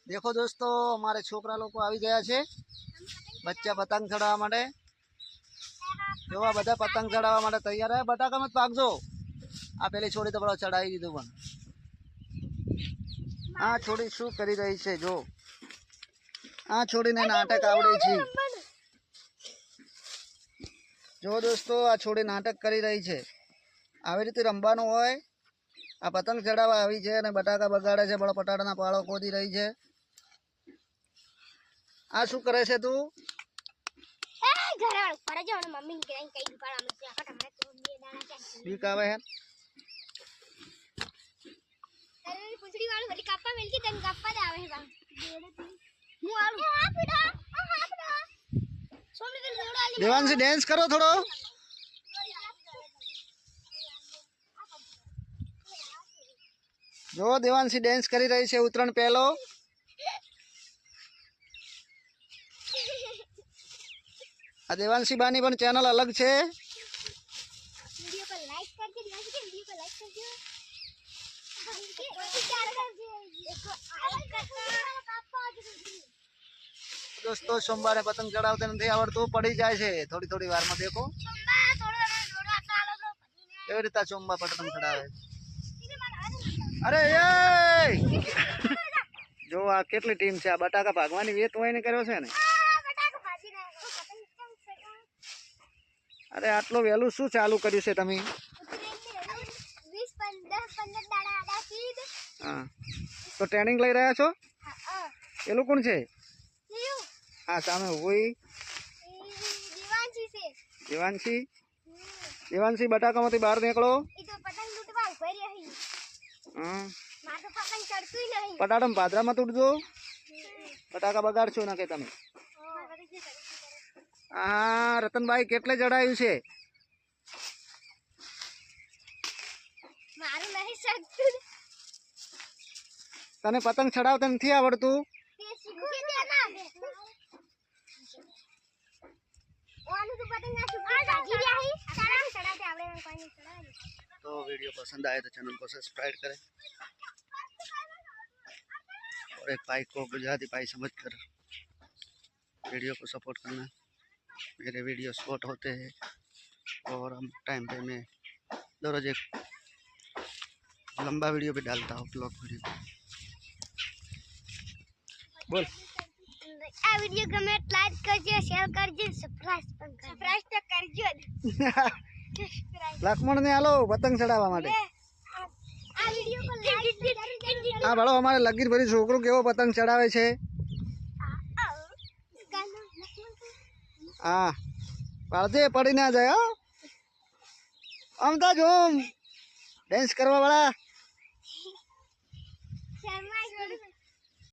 देखो दोस्तों हमारे छोकरा लोग આવી ગયા છે बच्चा पतंग चढ़ावा માટે જો આ બધા પતંગ ચડાવવા માટે તૈયાર હે બટાકા મત પાકજો આ પેલી છોડી તો બળો ચડાવી દીધું પણ આ છોડી શું કરી રહી છે જો આ છોડીને નાટક આવડે છે જો દોસ્તો આ છોડી નાટક કરી રહી છે આવી રીતે રમવાનું હોય આ પતંગ ચડાવવા આવી છે અને બટાકા બગાડે છે બળો પટાડાના પાળો ખોદી રહી છે આ શું કરે છે તું ठीक आवे है अरे पुछड़ी वाली बड़ी कापा मिल के तन कापा दे आवे है बा मु आलू हां बेटा सोमनी दिन जोड़ा आली देवांशी डांस करो थोड़ो जो देवांशी डांस करी रही है उतरण पहलो आ देवांशी बानी पण चैनल अलग छे वीडियो को लाइक कर दे वीडियो को लाइक कर दो दोस्तों सोमवार पतंग चढ़ावते नहीं आवड़तुं पड़ी जाए छे थोड़ी थोड़ी वार में देखो केवी रीते सोमवार पतंग चढ़ावे अरे ये जो आ केटली टीम छे आ बटाका भागवानी वेत होयने कर्यो छे ने अरे आटलो वेलू शू चालू कर्युं छे तमे 20 15 दाड़ा आदा कीद हां तो ट्रेनिंग लई रह्या छो हां एलो कोण छे लियो हां सामे होई दीवानजी से देवांशी देवांशी बटाकामांथी बहार निकळो ई तो पतंग लूटवा उभा रही हां मार तो पतंग चढ़तुं ही नहीं पटाटाम पादरामां तूटजो बटाका बगाड़शो ना के तमे हाँ रतन भाई केटले चढ़ाव्યું છે मारू नहीं सकતું तने पतंग चढ़ावता નથી આવડતું તે શીખી દે ના ઓનું તો પતંગ ના શીખી ભાગી રહ્યા હી તારા ચડાતે આવડે કોઈ નહીં ચડાવે तो वीडियो पसंद आए तो चैनल को सब्सक्राइब करें और एक भाई को गुजराती भाई समझ कर वीडियो को सपोर्ट करना मेरे वीडियो शॉर्ट होते हैं और हम टाइम पे मैं रोज एक लंबा वीडियो भी डालता हूँ ब्लॉग वीडियो बोल આ વિડિયો ગમે લાઈક કરજો શેર કરજો સબસ્ક્રાઇબ તો કરજો लक्ष्मण ने आलो पतंग चढ़ावा माटे આ વિડિયો को લાઈક કરજો हाँ भाड़ो हमारे लगीर भरी छोकरो केवो पतंग चढ़ावे छे हाँ पाड़ते पड़ी ना जाए हो अमता जो डांस करवा वाला